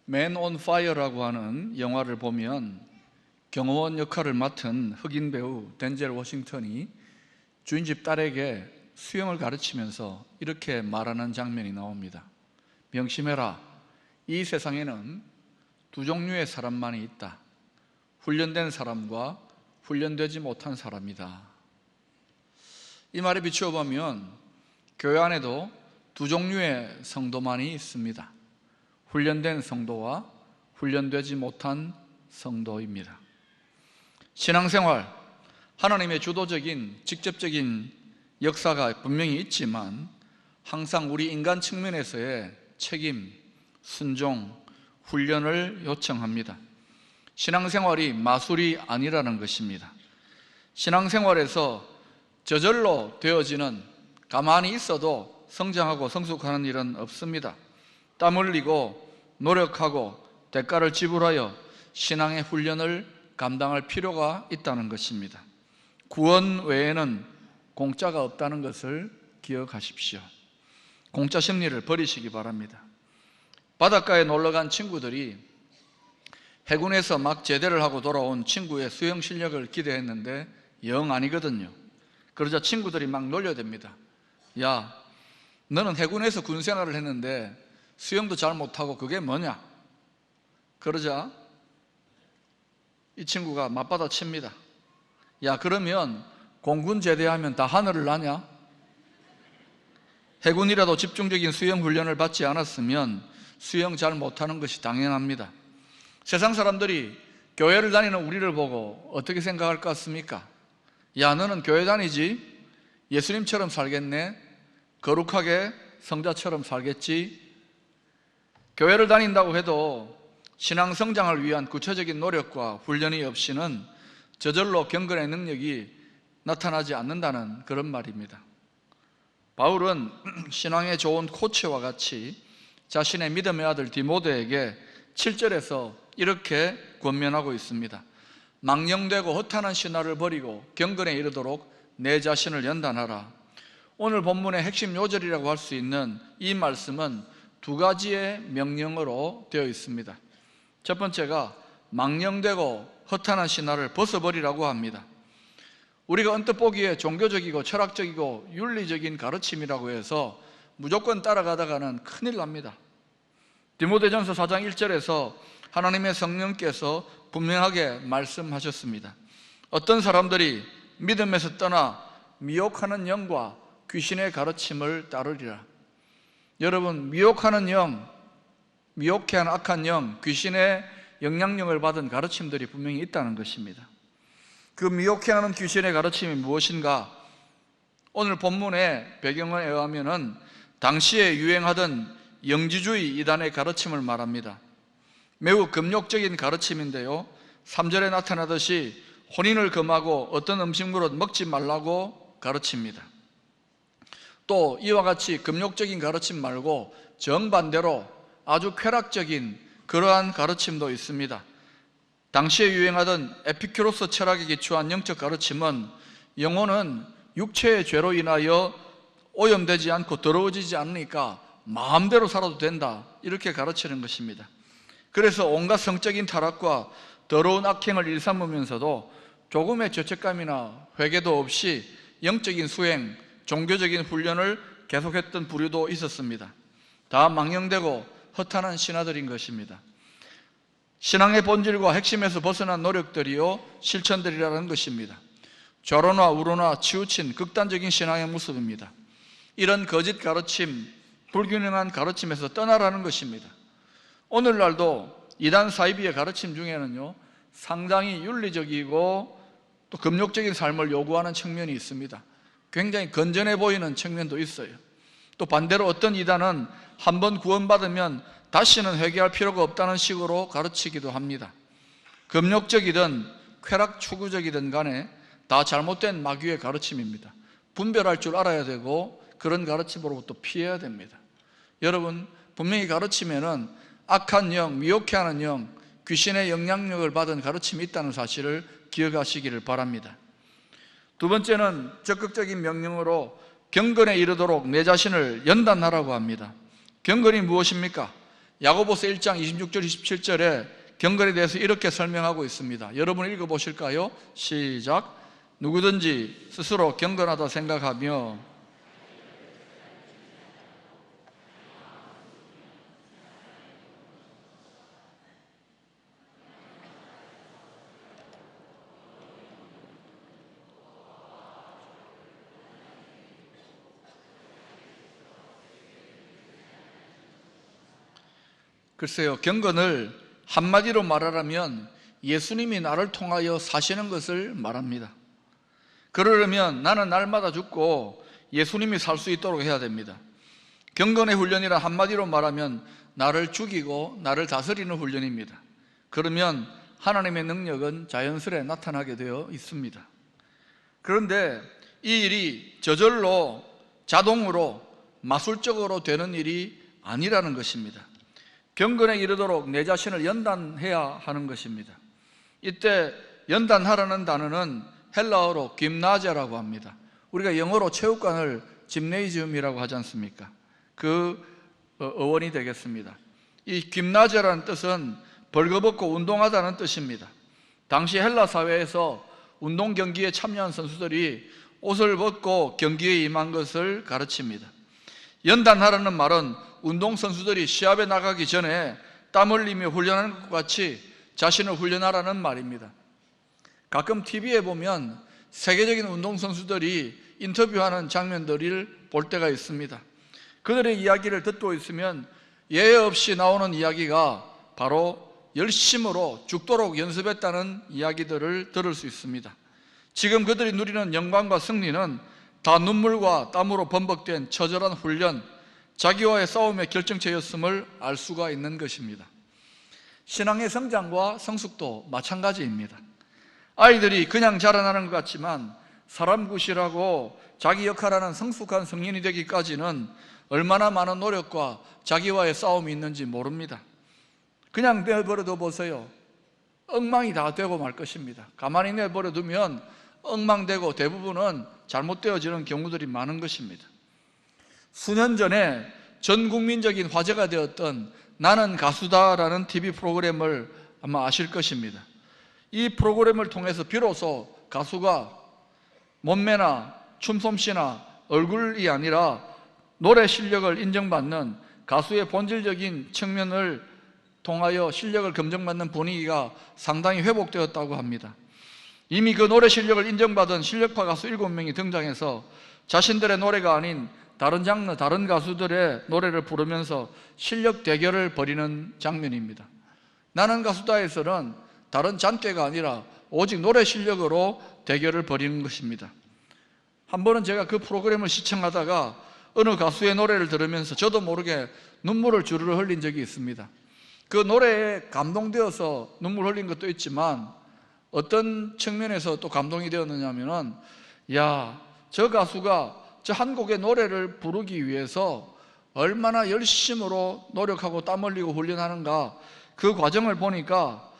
맨 온 파이어라고 하는 영화를 보면 경호원 역할을 맡은 흑인 배우 덴젤 워싱턴이 주인집 딸에게 수영을 가르치면서 이렇게 말하는 장면이 나옵니다. 명심해라. 이 세상에는 두 종류의 사람만이 있다. 훈련된 사람과 훈련되지 못한 사람이다. 이 말에 비추어 보면 교회 안에도 두 종류의 성도만이 있습니다. 훈련된 성도와 훈련되지 못한 성도입니다. 신앙생활, 하나님의 주도적인 직접적인 역사가 분명히 있지만 항상 우리 인간 측면에서의 책임, 순종, 훈련을 요청합니다. 신앙생활이 마술이 아니라는 것입니다. 신앙생활에서 저절로 되어지는, 가만히 있어도 성장하고 성숙하는 일은 없습니다. 땀 흘리고 노력하고 대가를 지불하여 신앙의 훈련을 감당할 필요가 있다는 것입니다. 구원 외에는 공짜가 없다는 것을 기억하십시오. 공짜 심리를 버리시기 바랍니다. 바닷가에 놀러간 친구들이 해군에서 막 제대를 하고 돌아온 친구의 수영 실력을 기대했는데 영 아니거든요. 그러자 친구들이 막 놀려댑니다. 야, 너는 해군에서 군생활을 했는데 수영도 잘 못하고 그게 뭐냐? 그러자 이 친구가 맞받아 칩니다. 야, 그러면 공군 제대하면 다 하늘을 나냐? 해군이라도 집중적인 수영 훈련을 받지 않았으면 수영 잘 못하는 것이 당연합니다. 세상 사람들이 교회를 다니는 우리를 보고 어떻게 생각할 것 같습니까? 야, 너는 교회 다니지? 예수님처럼 살겠네? 거룩하게 성자처럼 살겠지? 교회를 다닌다고 해도 신앙 성장을 위한 구체적인 노력과 훈련이 없이는 저절로 경건의 능력이 나타나지 않는다는 그런 말입니다. 바울은 신앙의 좋은 코치와 같이 자신의 믿음의 아들 디모데에게 7절에서 이렇게 권면하고 있습니다. 망령되고 허탄한 신화를 버리고 경건에 이르도록 내 자신을 연단하라. 오늘 본문의 핵심 요절이라고 할 수 있는 이 말씀은 두 가지의 명령어로 되어 있습니다. 첫 번째가 망령되고 허탄한 신화를 벗어버리라고 합니다. 우리가 언뜻 보기에 종교적이고 철학적이고 윤리적인 가르침이라고 해서 무조건 따라가다가는 큰일 납니다. 디모데전서 4장 1절에서 하나님의 성령께서 분명하게 말씀하셨습니다. 어떤 사람들이 믿음에서 떠나 미혹하는 영과 귀신의 가르침을 따르리라. 여러분, 미혹하는 영, 미혹해 하는 악한 영, 귀신의 영향력을 받은 가르침들이 분명히 있다는 것입니다. 그 미혹해 하는 귀신의 가르침이 무엇인가? 오늘 본문의 배경에 의하면 당시에 유행하던 영지주의 이단의 가르침을 말합니다. 매우 금욕적인 가르침인데요, 3절에 나타나듯이 혼인을 금하고 어떤 음식물은 먹지 말라고 가르칩니다. 또 이와 같이 금욕적인 가르침 말고 정반대로 아주 쾌락적인 그러한 가르침도 있습니다. 당시에 유행하던 에피큐로스 철학에 기초한 영적 가르침은 영혼은 육체의 죄로 인하여 오염되지 않고 더러워지지 않으니까 마음대로 살아도 된다, 이렇게 가르치는 것입니다. 그래서 온갖 성적인 타락과 더러운 악행을 일삼으면서도 조금의 죄책감이나 회개도 없이 영적인 수행, 종교적인 훈련을 계속했던 부류도 있었습니다. 다 망령되고 허탄한 신하들인 것입니다. 신앙의 본질과 핵심에서 벗어난 노력들이요 실천들이라는 것입니다. 좌로나 우로나 치우친 극단적인 신앙의 모습입니다. 이런 거짓 가르침, 불균형한 가르침에서 떠나라는 것입니다. 오늘날도 이단 사이비의 가르침 중에는요 상당히 윤리적이고 또 금욕적인 삶을 요구하는 측면이 있습니다. 굉장히 건전해 보이는 측면도 있어요. 또 반대로 어떤 이단은 한번 구원받으면 다시는 회개할 필요가 없다는 식으로 가르치기도 합니다. 금욕적이든 쾌락 추구적이든 간에 다 잘못된 마귀의 가르침입니다. 분별할 줄 알아야 되고 그런 가르침으로부터 피해야 됩니다. 여러분, 분명히 가르치면은 악한 영, 미혹해 하는 영, 귀신의 영향력을 받은 가르침이 있다는 사실을 기억하시기를 바랍니다. 두 번째는 적극적인 명령으로 경건에 이르도록 내 자신을 연단하라고 합니다. 경건이 무엇입니까? 야고보서 1장 26절 27절에 경건에 대해서 이렇게 설명하고 있습니다. 여러분 읽어보실까요? 시작. 누구든지 스스로 경건하다 생각하며 글쎄요, 경건을 한마디로 말하라면 예수님이 나를 통하여 사시는 것을 말합니다. 그러려면 나는 날마다 죽고 예수님이 살 수 있도록 해야 됩니다. 경건의 훈련이라 한마디로 말하면 나를 죽이고 나를 다스리는 훈련입니다. 그러면 하나님의 능력은 자연스레 나타나게 되어 있습니다. 그런데 이 일이 저절로 자동으로 마술적으로 되는 일이 아니라는 것입니다. 경건에 이르도록 내 자신을 연단해야 하는 것입니다. 이때 연단하라는 단어는 헬라어로 김나제라고 합니다. 우리가 영어로 체육관을 짐네이지움이라고 하지 않습니까? 그 어원이 되겠습니다. 이 김나제라는 뜻은 벌거벗고 운동하다는 뜻입니다. 당시 헬라 사회에서 운동 경기에 참여한 선수들이 옷을 벗고 경기에 임한 것을 가르칩니다. 연단하라는 말은 운동선수들이 시합에 나가기 전에 땀 흘리며 훈련하는 것 같이 자신을 훈련하라는 말입니다. 가끔 TV에 보면 세계적인 운동선수들이 인터뷰하는 장면들을 볼 때가 있습니다. 그들의 이야기를 듣고 있으면 예외 없이 나오는 이야기가 바로 열심으로 죽도록 연습했다는 이야기들을 들을 수 있습니다. 지금 그들이 누리는 영광과 승리는 다 눈물과 땀으로 범벅된 처절한 훈련, 자기와의 싸움의 결정체였음을 알 수가 있는 것입니다. 신앙의 성장과 성숙도 마찬가지입니다. 아이들이 그냥 자라나는 것 같지만 사람 구실하고 자기 역할하는 성숙한 성인이 되기까지는 얼마나 많은 노력과 자기와의 싸움이 있는지 모릅니다. 그냥 내버려둬 보세요. 엉망이 다 되고 말 것입니다. 가만히 내버려 두면 엉망되고 대부분은 잘못되어지는 경우들이 많은 것입니다. 수년 전에 전 국민적인 화제가 되었던 나는 가수다라는 TV 프로그램을 아마 아실 것입니다. 이 프로그램을 통해서 비로소 가수가 몸매나 춤솜씨나 얼굴이 아니라 노래 실력을 인정받는 가수의 본질적인 측면을 통하여 실력을 검증받는 분위기가 상당히 회복되었다고 합니다. 이미 그 노래 실력을 인정받은 실력파 가수 7명이 등장해서 자신들의 노래가 아닌 다른 장르, 다른 가수들의 노래를 부르면서 실력 대결을 벌이는 장면입니다. 나는 가수다에서는 다른 잔꾀가 아니라 오직 노래 실력으로 대결을 벌이는 것입니다. 한 번은 제가 그 프로그램을 시청하다가 어느 가수의 노래를 들으면서 저도 모르게 눈물을 주르르 흘린 적이 있습니다. 그 노래에 감동되어서 눈물 흘린 것도 있지만 어떤 측면에서 또 감동이 되었느냐 하면은 저 가수가 저 한 곡의 노래를 부르기 위해서 얼마나 열심으로 노력하고 땀 흘리고 훈련하는가, 그 과정을 보니까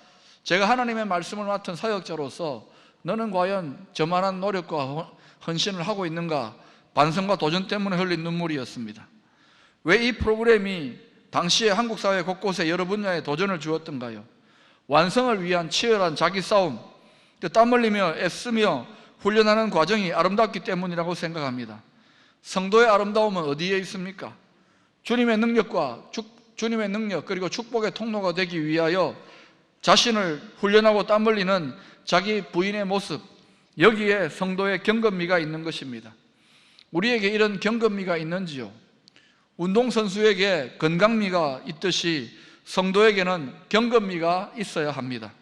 제가 하나님의 말씀을 맡은 사역자로서 너는 과연 저만한 노력과 헌신을 하고 있는가, 반성과 도전 때문에 흘린 눈물이었습니다. 왜 이 프로그램이 당시에 한국 사회 곳곳에 여러 분야에 도전을 주었던가요? 완성을 위한 치열한 자기 싸움, 땀 흘리며 애쓰며 훈련하는 과정이 아름답기 때문이라고 생각합니다. 성도의 아름다움은 어디에 있습니까? 주님의 능력 그리고 축복의 통로가 되기 위하여 자신을 훈련하고 땀 흘리는 자기 부인의 모습, 여기에 성도의 경건미가 있는 것입니다. 우리에게 이런 경건미가 있는지요? 운동선수에게 건강미가 있듯이 성도에게는 경건미가 있어야 합니다.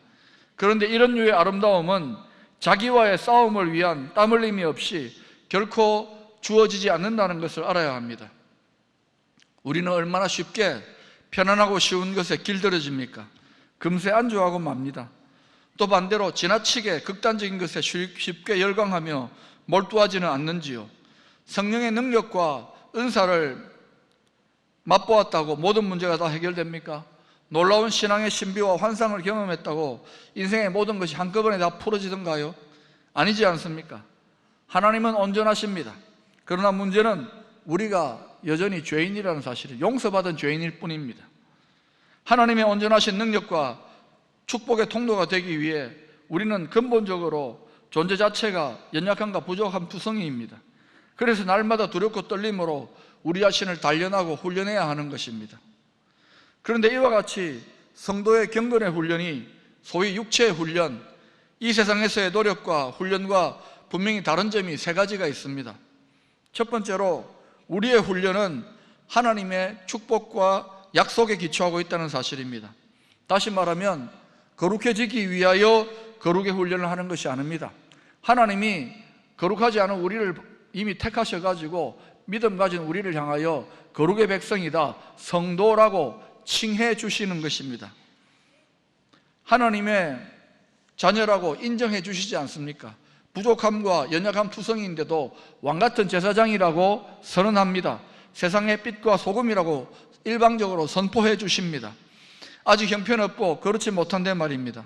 그런데 이런 류의 아름다움은 자기와의 싸움을 위한 땀 흘림이 없이 결코 주어지지 않는다는 것을 알아야 합니다. 우리는 얼마나 쉽게 편안하고 쉬운 것에 길들여집니까? 금세 안주하고 맙니다. 또 반대로 지나치게 극단적인 것에 쉽게 열광하며 몰두하지는 않는지요? 성령의 능력과 은사를 맛보았다고 모든 문제가 다 해결됩니까? 놀라운 신앙의 신비와 환상을 경험했다고 인생의 모든 것이 한꺼번에 다 풀어지던가요? 아니지 않습니까? 하나님은 온전하십니다. 그러나 문제는 우리가 여전히 죄인이라는 사실을, 용서받은 죄인일 뿐입니다. 하나님의 온전하신 능력과 축복의 통로가 되기 위해 우리는 근본적으로 존재 자체가 연약함과 부족한 투성이입니다. 그래서 날마다 두렵고 떨림으로 우리 자신을 단련하고 훈련해야 하는 것입니다. 그런데 이와 같이 성도의 경건의 훈련이 소위 육체의 훈련, 이 세상에서의 노력과 훈련과 분명히 다른 점이 세 가지가 있습니다. 첫 번째로 우리의 훈련은 하나님의 축복과 약속에 기초하고 있다는 사실입니다. 다시 말하면 거룩해지기 위하여 거룩의 훈련을 하는 것이 아닙니다. 하나님이 거룩하지 않은 우리를 이미 택하셔가지고 믿음 가진 우리를 향하여 거룩의 백성이다, 성도라고 칭해 주시는 것입니다. 하나님의 자녀라고 인정해 주시지 않습니까? 부족함과 연약함 투성이인데도 왕같은 제사장이라고 선언합니다. 세상의 빛과 소금이라고 일방적으로 선포해 주십니다. 아직 형편없고 그렇지 못한데 말입니다.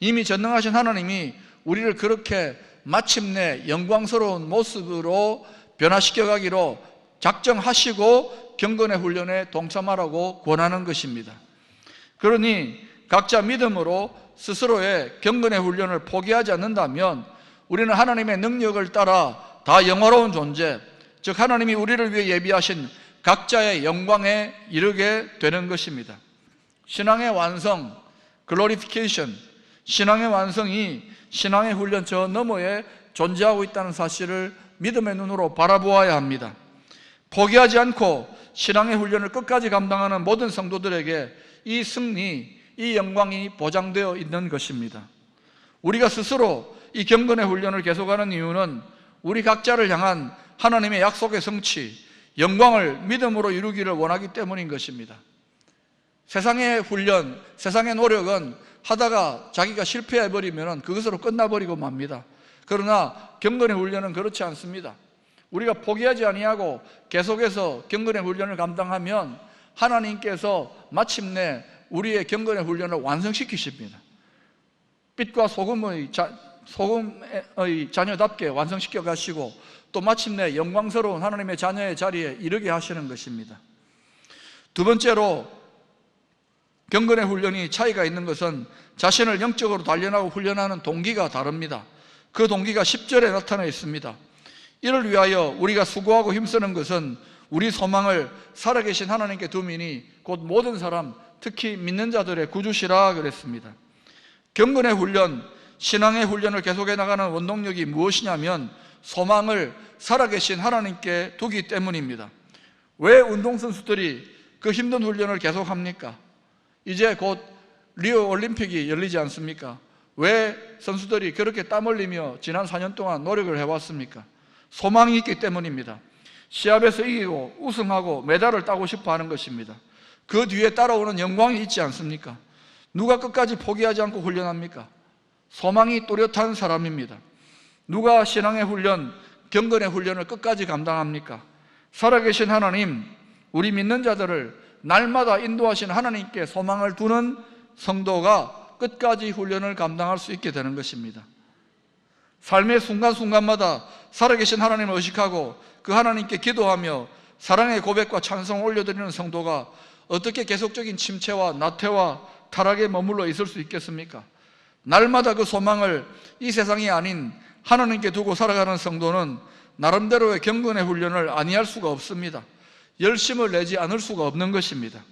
이미 전능하신 하나님이 우리를 그렇게 마침내 영광스러운 모습으로 변화시켜 가기로 작정하시고 경건의 훈련에 동참하라고 권하는 것입니다. 그러니 각자 믿음으로 스스로의 경건의 훈련을 포기하지 않는다면 우리는 하나님의 능력을 따라 다 영화로운 존재, 즉 하나님이 우리를 위해 예비하신 각자의 영광에 이르게 되는 것입니다. 신앙의 완성, 글로리피케이션, 신앙의 완성이 신앙의 훈련 저 너머에 존재하고 있다는 사실을 믿음의 눈으로 바라보아야 합니다. 포기하지 않고 신앙의 훈련을 끝까지 감당하는 모든 성도들에게 이 승리, 이 영광이 보장되어 있는 것입니다. 우리가 스스로 이 경건의 훈련을 계속하는 이유는 우리 각자를 향한 하나님의 약속의 성취, 영광을 믿음으로 이루기를 원하기 때문인 것입니다. 세상의 훈련, 세상의 노력은 하다가 자기가 실패해버리면 그것으로 끝나버리고 맙니다. 그러나 경건의 훈련은 그렇지 않습니다. 우리가 포기하지 아니하고 계속해서 경건의 훈련을 감당하면 하나님께서 마침내 우리의 경건의 훈련을 완성시키십니다. 빛과 소금의 자녀답게 완성시켜 가시고 또 마침내 영광스러운 하나님의 자녀의 자리에 이르게 하시는 것입니다. 두 번째로 경건의 훈련이 차이가 있는 것은 자신을 영적으로 단련하고 훈련하는 동기가 다릅니다. 그 동기가 10절에 나타나 있습니다. 이를 위하여 우리가 수고하고 힘쓰는 것은 우리 소망을 살아계신 하나님께 두미니 곧 모든 사람, 특히 믿는 자들의 구주시라 그랬습니다. 경건의 훈련, 신앙의 훈련을 계속해 나가는 원동력이 무엇이냐면 소망을 살아계신 하나님께 두기 때문입니다. 왜 운동선수들이 그 힘든 훈련을 계속합니까? 이제 곧 리오 올림픽이 열리지 않습니까? 왜 선수들이 그렇게 땀 흘리며 지난 4년 동안 노력을 해왔습니까? 소망이 있기 때문입니다. 시합에서 이기고 우승하고 메달을 따고 싶어 하는 것입니다. 그 뒤에 따라오는 영광이 있지 않습니까? 누가 끝까지 포기하지 않고 훈련합니까? 소망이 또렷한 사람입니다. 누가 신앙의 훈련, 경건의 훈련을 끝까지 감당합니까? 살아계신 하나님, 우리 믿는 자들을 날마다 인도하신 하나님께 소망을 두는 성도가 끝까지 훈련을 감당할 수 있게 되는 것입니다. 삶의 순간순간마다 살아계신 하나님을 의식하고 그 하나님께 기도하며 사랑의 고백과 찬송을 올려드리는 성도가 어떻게 계속적인 침체와 나태와 타락에 머물러 있을 수 있겠습니까? 날마다 그 소망을 이 세상이 아닌 하나님께 두고 살아가는 성도는 나름대로의 경건의 훈련을 아니할 수가 없습니다. 열심을 내지 않을 수가 없는 것입니다.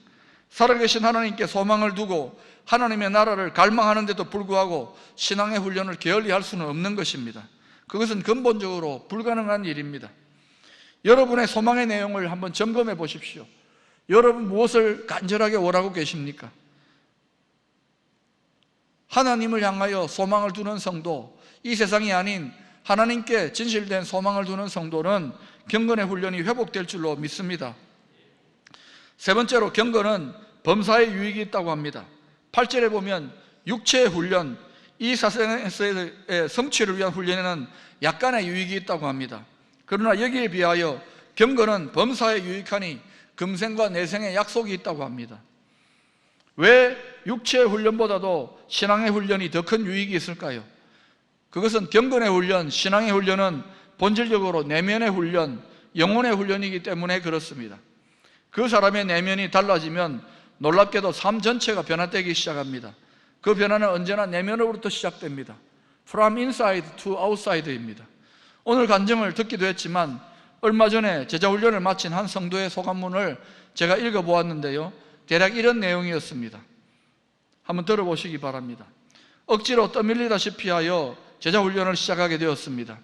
살아계신 하나님께 소망을 두고 하나님의 나라를 갈망하는데도 불구하고 신앙의 훈련을 게을리할 수는 없는 것입니다. 그것은 근본적으로 불가능한 일입니다. 여러분의 소망의 내용을 한번 점검해 보십시오. 여러분 무엇을 간절하게 원하고 계십니까? 하나님을 향하여 소망을 두는 성도, 이 세상이 아닌 하나님께 진실된 소망을 두는 성도는 경건의 훈련이 회복될 줄로 믿습니다. 세 번째로 경건은 범사의 유익이 있다고 합니다. 8절에 보면 육체의 훈련, 이 세상에서의 성취를 위한 훈련에는 약간의 유익이 있다고 합니다. 그러나 여기에 비하여 경건은 범사에 유익하니 금생과 내생의 약속이 있다고 합니다. 왜 육체의 훈련보다도 신앙의 훈련이 더 큰 유익이 있을까요? 그것은 경건의 훈련, 신앙의 훈련은 본질적으로 내면의 훈련, 영혼의 훈련이기 때문에 그렇습니다. 그 사람의 내면이 달라지면 놀랍게도 삶 전체가 변화되기 시작합니다. 그 변화는 언제나 내면으로부터 시작됩니다. From inside to outside입니다. 오늘 간증을 듣기도 했지만 얼마 전에 제자훈련을 마친 한 성도의 소감문을 제가 읽어보았는데요, 대략 이런 내용이었습니다. 한번 들어보시기 바랍니다. 억지로 떠밀리다시피 하여 제자훈련을 시작하게 되었습니다.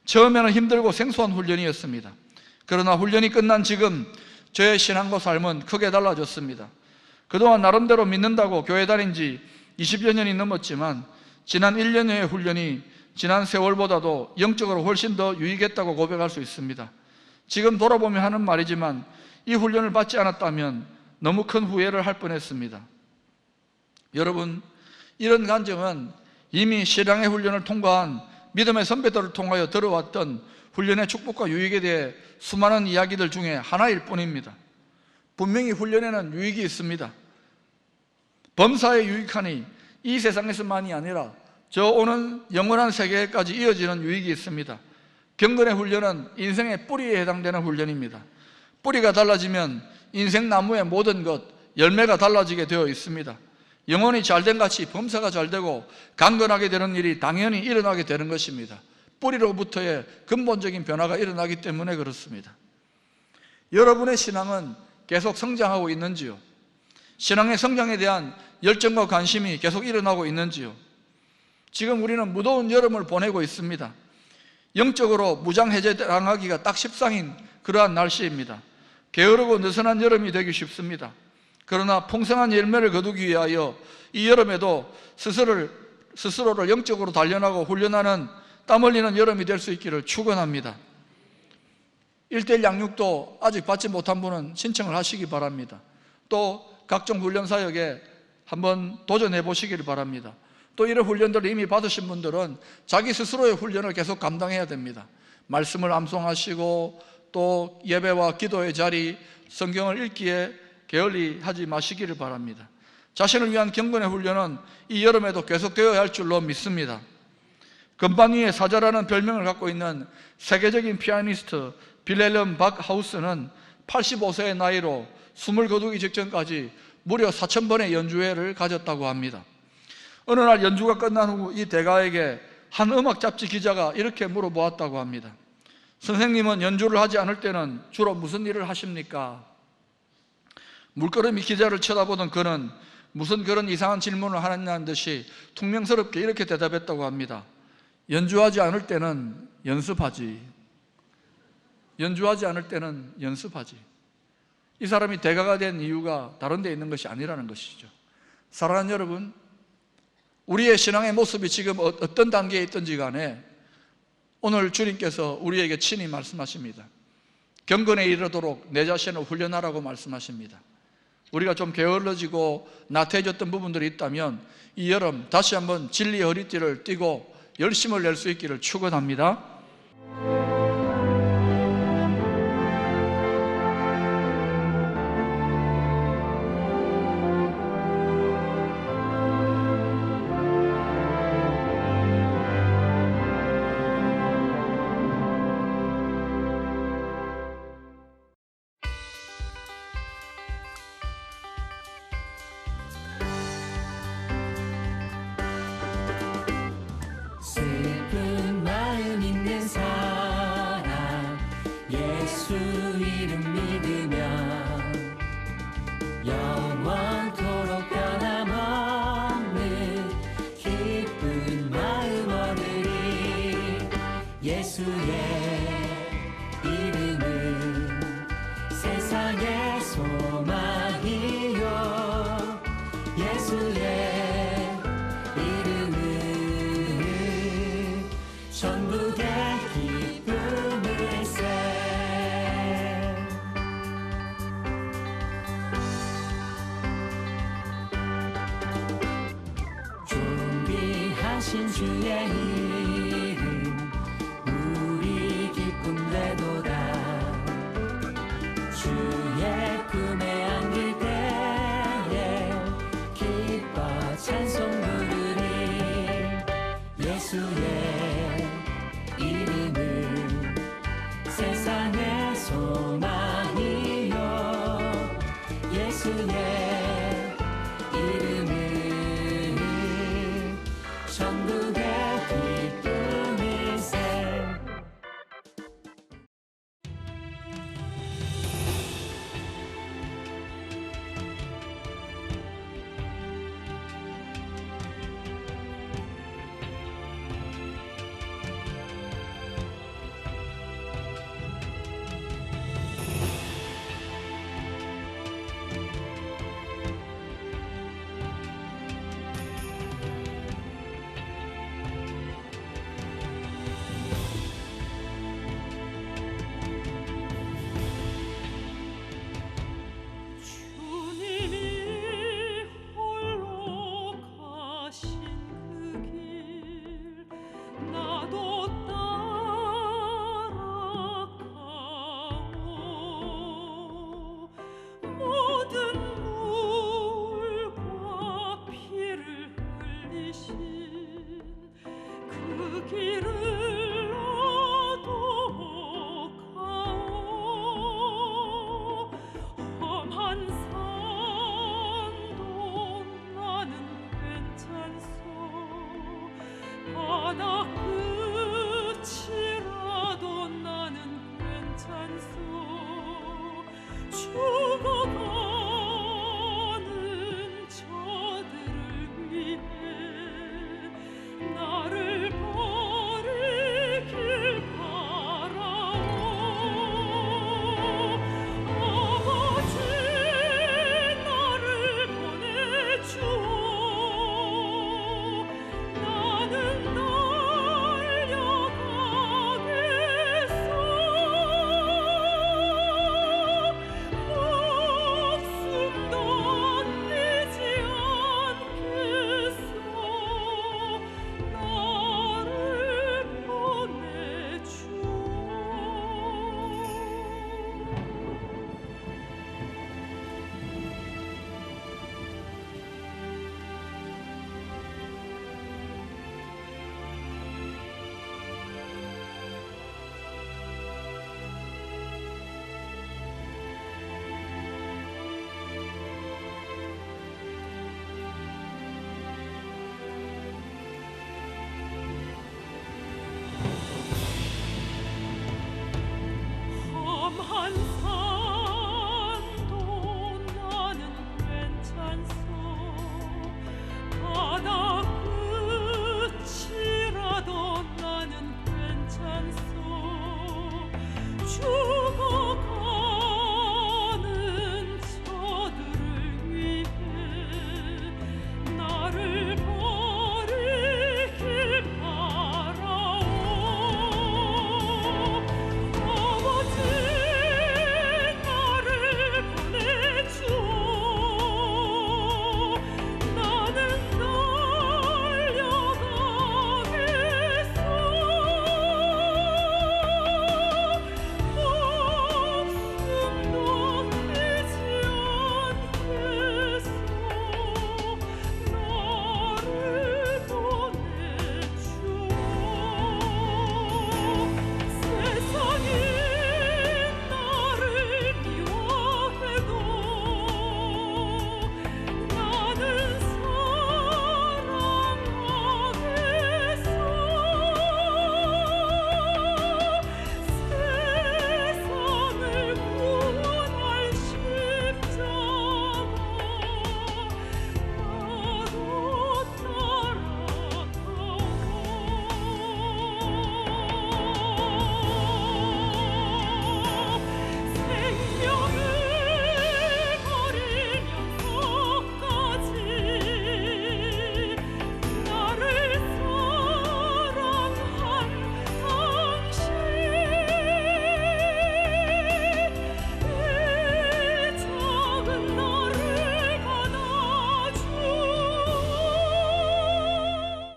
처음에는 힘들고 생소한 훈련이었습니다. 그러나 훈련이 끝난 지금 저의 신앙과 삶은 크게 달라졌습니다. 그동안 나름대로 믿는다고 교회 다닌 지 20여 년이 넘었지만 지난 1년여의 훈련이 지난 세월보다도 영적으로 훨씬 더 유익했다고 고백할 수 있습니다. 지금 돌아보며 하는 말이지만 이 훈련을 받지 않았다면 너무 큰 후회를 할 뻔했습니다. 여러분, 이런 간증은 이미 신앙의 훈련을 통과한 믿음의 선배들을 통하여 들어왔던 훈련의 축복과 유익에 대해 수많은 이야기들 중에 하나일 뿐입니다. 분명히 훈련에는 유익이 있습니다. 범사에 유익하니 이 세상에서만이 아니라 저 오는 영원한 세계까지 이어지는 유익이 있습니다. 경건의 훈련은 인생의 뿌리에 해당되는 훈련입니다. 뿌리가 달라지면 인생 나무의 모든 것, 열매가 달라지게 되어 있습니다. 영혼이 잘된 같이 범사가 잘되고 강건하게 되는 일이 당연히 일어나게 되는 것입니다. 뿌리로부터의 근본적인 변화가 일어나기 때문에 그렇습니다. 여러분의 신앙은 계속 성장하고 있는지요? 신앙의 성장에 대한 열정과 관심이 계속 일어나고 있는지요? 지금 우리는 무더운 여름을 보내고 있습니다. 영적으로 무장해제당하기가 딱 십상인 그러한 날씨입니다. 게으르고 느슨한 여름이 되기 쉽습니다. 그러나 풍성한 열매를 거두기 위하여 이 여름에도 스스로를 영적으로 단련하고 훈련하는 땀 흘리는 여름이 될 수 있기를 축원합니다. 1:1 양육도 아직 받지 못한 분은 신청을 하시기 바랍니다. 또 각종 훈련 사역에 한번 도전해 보시기를 바랍니다. 또 이런 훈련들을 이미 받으신 분들은 자기 스스로의 훈련을 계속 감당해야 됩니다. 말씀을 암송하시고 또 예배와 기도의 자리, 성경을 읽기에 게을리하지 마시기를 바랍니다. 자신을 위한 경건의 훈련은 이 여름에도 계속되어야 할 줄로 믿습니다. 건반 위의 사자라는 별명을 갖고 있는 세계적인 피아니스트 빌헬름 박하우스는 85세의 나이로 숨을 거두기 직전까지 무려 4,000번의 연주회를 가졌다고 합니다. 어느 날 연주가 끝난 후 이 대가에게 한 음악 잡지 기자가 이렇게 물어보았다고 합니다. 선생님은 연주를 하지 않을 때는 주로 무슨 일을 하십니까? 물끄러미 기자를 쳐다보던 그는 무슨 그런 이상한 질문을 하느냐는 듯이 퉁명스럽게 이렇게 대답했다고 합니다. 연주하지 않을 때는 연습하지. 연주하지 않을 때는 연습하지. 이 사람이 대가가 된 이유가 다른 데 있는 것이 아니라는 것이죠. 사랑하는 여러분, 우리의 신앙의 모습이 지금 어떤 단계에 있든지 간에 오늘 주님께서 우리에게 친히 말씀하십니다. 경건에 이르도록 내 자신을 훈련하라고 말씀하십니다. 우리가 좀 게을러지고 나태해졌던 부분들이 있다면 이 여름 다시 한번 진리의 허리띠를 띠고 열심을 낼 수 있기를 축원합니다. 슬픈 마음 있는 사람 예수 이름 믿으면 영원토록 변함없는 기쁜 마음 얻으리. 예수의 이름은 세상의 소망이요 예수의 천국의 기쁨일세. 존귀하신 주의 이름 우리 기쁨 되도다. 주의 품에 안길 때에 기뻐 찬송 부르리. 예수의 이름은 세상의 소망이요 예수의 천국의 기쁨일세. 주님이 홀로 가신 그 길 나도 따라가오. 모든 물과 피를 흘리신 그 길을 나도 가오. 험한 산도 나는 괜찮소. 바다